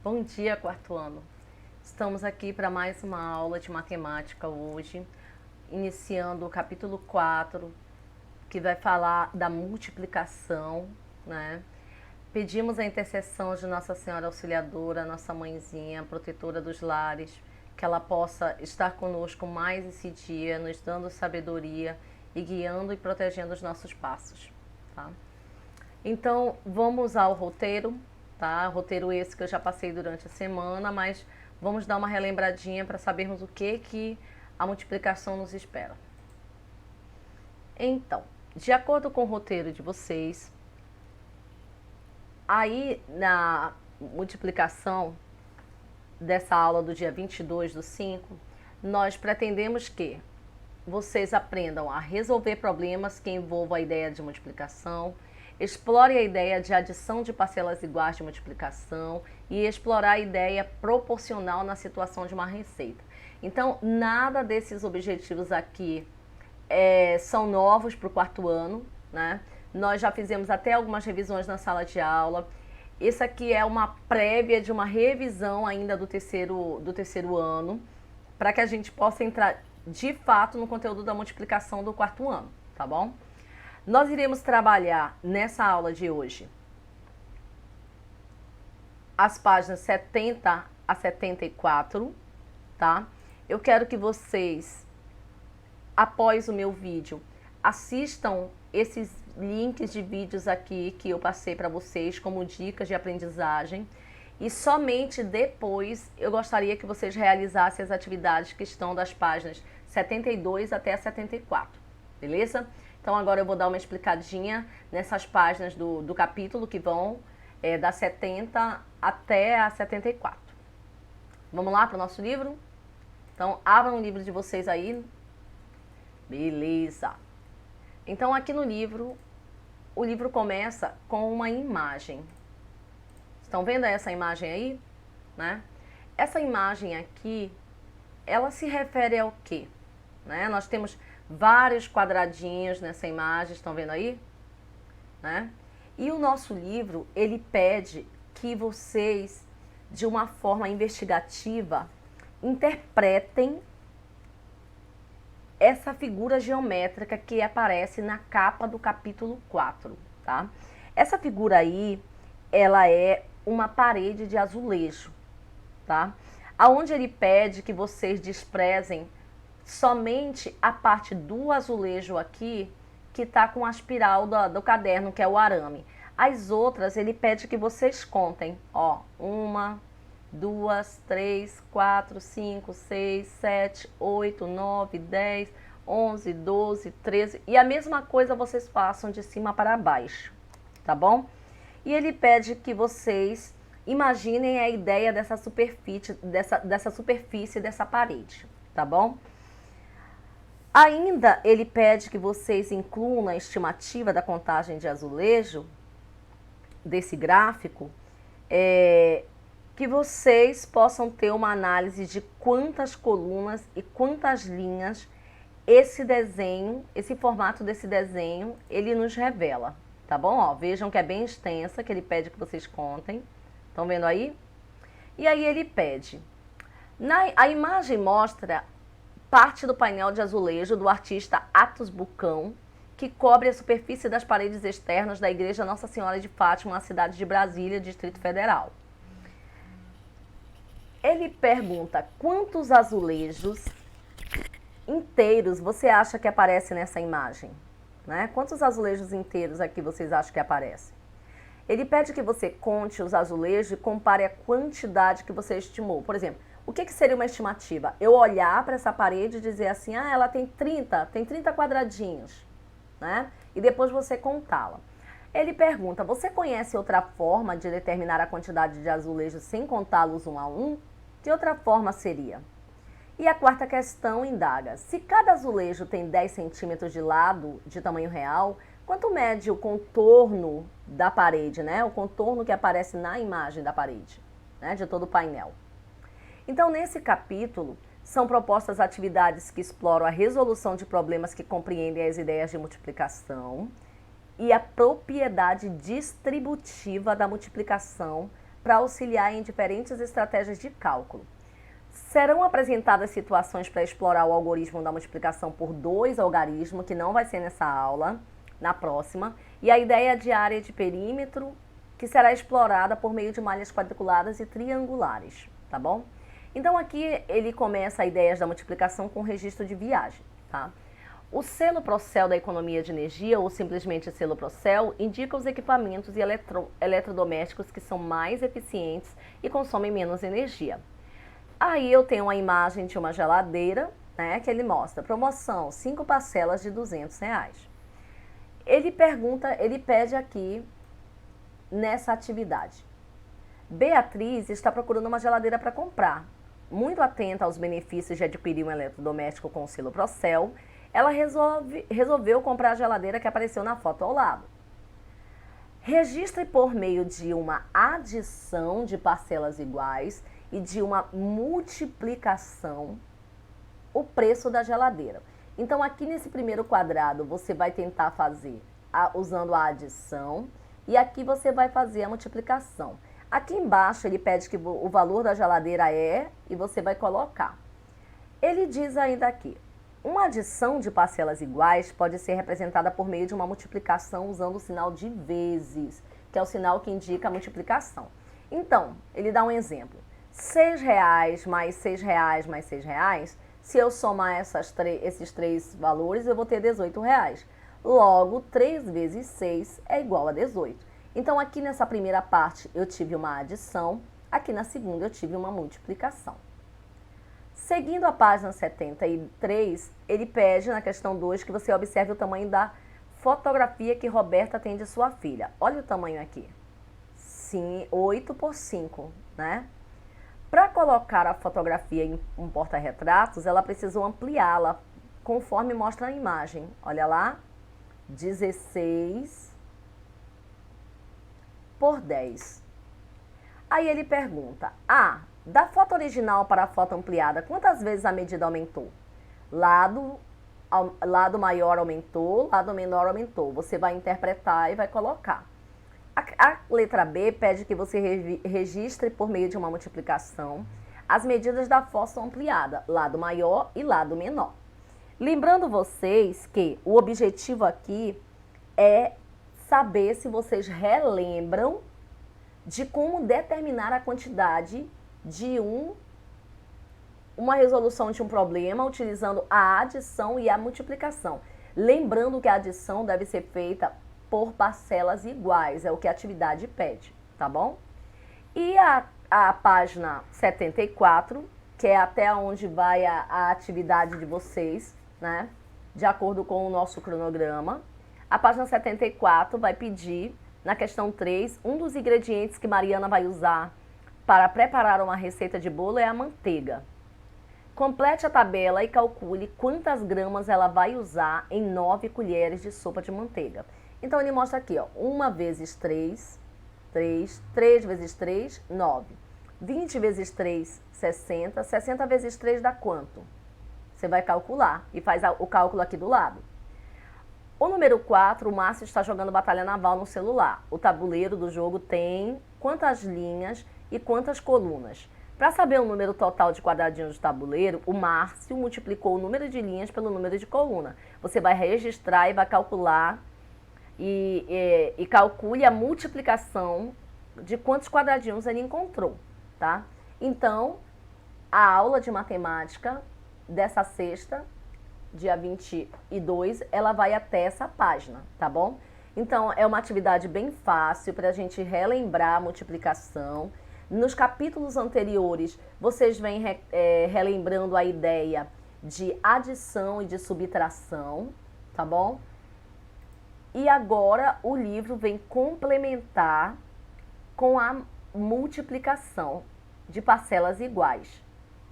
Bom dia, quarto ano. Estamos aqui para mais uma aula de matemática hoje, iniciando o capítulo 4, que vai falar da multiplicação, né? Pedimos a intercessão de Nossa Senhora Auxiliadora, nossa mãezinha, protetora dos lares, que ela possa estar conosco mais esse dia, nos dando sabedoria e guiando e protegendo os nossos passos, tá? Então, vamos ao roteiro, tá? Roteiro esse que eu já passei durante a semana, mas vamos dar uma relembradinha para sabermos o que a multiplicação nos espera. Então, de acordo com o roteiro de vocês, aí na multiplicação dessa aula do dia 22/5, nós pretendemos que vocês aprendam a resolver problemas que envolvam a ideia de multiplicação, explore a ideia de adição de parcelas iguais de multiplicação e explorar a ideia proporcional na situação de uma receita. Então, nada desses objetivos aqui são novos para o quarto ano, né? Nós já fizemos até algumas revisões na sala de aula. Isso aqui é uma prévia de uma revisão ainda do terceiro ano, para que a gente possa entrar de fato no conteúdo da multiplicação do quarto ano, tá bom? Nós iremos trabalhar nessa aula de hoje as páginas 70 a 74, tá? Eu quero que vocês, após o meu vídeo, assistam esses links de vídeos aqui que eu passei para vocês como dicas de aprendizagem. E somente depois eu gostaria que vocês realizassem as atividades que estão das páginas 72 até 74, beleza? Então agora eu vou dar uma explicadinha nessas páginas do capítulo que vão da 70 até a 74. Vamos lá para o nosso livro? Então abram o livro de vocês aí. Beleza. Então aqui no livro, o livro começa com uma imagem. Estão vendo essa imagem aí? Né? Essa imagem aqui, ela se refere ao quê? Né? Nós temos vários quadradinhos nessa imagem, estão vendo aí? Né? E o nosso livro, ele pede que vocês, de uma forma investigativa, interpretem essa figura geométrica que aparece na capa do capítulo 4, tá? Essa figura aí, ela é uma parede de azulejo, tá? Aonde ele pede que vocês desprezem somente a parte do azulejo aqui, que está com a espiral do caderno, que é o arame. As outras, ele pede que vocês contem, ó, 1, 2, 3, 4, 5, 6, 7, 8, 9, 10, 11, 12, 13. E a mesma coisa vocês façam de cima para baixo, tá bom? E ele pede que vocês imaginem a ideia dessa superfície, dessa parede, tá bom? Ainda ele pede que vocês incluam na estimativa da contagem de azulejo, desse gráfico, que vocês possam ter uma análise de quantas colunas e quantas linhas esse desenho, esse formato desse desenho, ele nos revela, tá bom? Ó, vejam que é bem extensa, que ele pede que vocês contem. Estão vendo aí? E aí ele pede. A imagem mostra parte do painel de azulejo do artista Atos Bucão, que cobre a superfície das paredes externas da Igreja Nossa Senhora de Fátima, na cidade de Brasília, Distrito Federal. Ele pergunta quantos azulejos inteiros você acha que aparece nessa imagem? Né? Quantos azulejos inteiros aqui vocês acham que aparecem? Ele pede que você conte os azulejos e compare a quantidade que você estimou. Por exemplo, o que seria uma estimativa? Eu olhar para essa parede e dizer assim, ah, ela tem 30 quadradinhos, né? E depois você contá-la. Ele pergunta, você conhece outra forma de determinar a quantidade de azulejos sem contá-los um a um? Que outra forma seria? E a quarta questão indaga, se cada azulejo tem 10 centímetros de lado de tamanho real, quanto mede o contorno da parede, né? O contorno que aparece na imagem da parede, né? De todo o painel. Então, nesse capítulo, são propostas atividades que exploram a resolução de problemas que compreendem as ideias de multiplicação e a propriedade distributiva da multiplicação para auxiliar em diferentes estratégias de cálculo. Serão apresentadas situações para explorar o algoritmo da multiplicação por 2 algarismos, que não vai ser nessa aula, na próxima, e a ideia de área de perímetro, que será explorada por meio de malhas quadriculadas e triangulares, tá bom? Então aqui ele começa a ideias da multiplicação com registro de viagem, tá? O selo Procel da economia de energia, ou simplesmente selo Procel, indica os equipamentos e eletrodomésticos que são mais eficientes e consomem menos energia. Aí eu tenho uma imagem de uma geladeira, né, que ele mostra, promoção, 5 parcelas de R$200. Ele pede aqui nessa atividade. Beatriz está procurando uma geladeira para comprar. Muito atenta aos benefícios de adquirir um eletrodoméstico com o selo Procel, ela resolveu comprar a geladeira que apareceu na foto ao lado. Registre por meio de uma adição de parcelas iguais e de uma multiplicação o preço da geladeira. Então aqui nesse primeiro quadrado você vai tentar fazer usando a adição e aqui você vai fazer a multiplicação. Aqui embaixo ele pede que o valor da geladeira e você vai colocar. Ele diz ainda aqui, uma adição de parcelas iguais pode ser representada por meio de uma multiplicação usando o sinal de vezes, que é o sinal que indica a multiplicação. Então, ele dá um exemplo. R$6 mais R$6 mais R$6, se eu somar esses 3 valores, eu vou ter R$18. Logo, 3 vezes 6 é igual a 18. Então, aqui nessa primeira parte, eu tive uma adição. Aqui na segunda, eu tive uma multiplicação. Seguindo a página 73, ele pede, na questão 2, que você observe o tamanho da fotografia que Roberta tem de sua filha. Olha o tamanho aqui. Sim, 8 por 5, né? Para colocar a fotografia em um porta-retratos, ela precisou ampliá-la, conforme mostra a imagem. Olha lá, 16 por 10. Aí ele pergunta, da foto original para a foto ampliada, quantas vezes a medida aumentou? Lado maior aumentou, lado menor aumentou. Você vai interpretar e vai colocar. A letra B pede que você registre por meio de uma multiplicação as medidas da foto ampliada, lado maior e lado menor. Lembrando vocês que o objetivo aqui é saber se vocês relembram de como determinar a quantidade de uma resolução de um problema utilizando a adição e a multiplicação. Lembrando que a adição deve ser feita por parcelas iguais, é o que a atividade pede, tá bom? E a página 74, que é até onde vai a atividade de vocês, né? De acordo com o nosso cronograma. A página 74 vai pedir, na questão 3, um dos ingredientes que Mariana vai usar para preparar uma receita de bolo é a manteiga. Complete a tabela e calcule quantas gramas ela vai usar em 9 colheres de sopa de manteiga. Então, ele mostra aqui, ó, 1 vezes 3, 3, 3 vezes 3, 9. 20 vezes 3, 60. 60 vezes 3 dá quanto? Você vai calcular e faz o cálculo aqui do lado. O número 4, o Márcio está jogando Batalha Naval no celular. O tabuleiro do jogo tem quantas linhas e quantas colunas? Para saber o número total de quadradinhos do tabuleiro, o Márcio multiplicou o número de linhas pelo número de coluna. Você vai registrar e vai calcular e calcule a multiplicação de quantos quadradinhos ele encontrou, tá? Então, a aula de matemática dessa sexta, dia 22, ela vai até essa página, tá bom? Então, é uma atividade bem fácil para a gente relembrar a multiplicação. Nos capítulos anteriores, vocês vêm relembrando a ideia de adição e de subtração, tá bom? E agora o livro vem complementar com a multiplicação de parcelas iguais,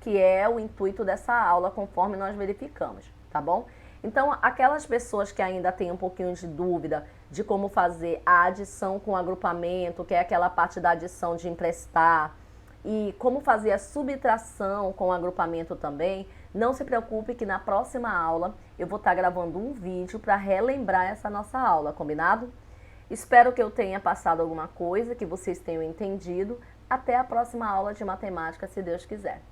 que é o intuito dessa aula, conforme nós verificamos, tá bom? Então, aquelas pessoas que ainda têm um pouquinho de dúvida de como fazer a adição com agrupamento, que é aquela parte da adição de emprestar, e como fazer a subtração com agrupamento também, não se preocupe que na próxima aula eu vou estar gravando um vídeo para relembrar essa nossa aula, combinado? Espero que eu tenha passado alguma coisa, que vocês tenham entendido. Até a próxima aula de matemática, se Deus quiser.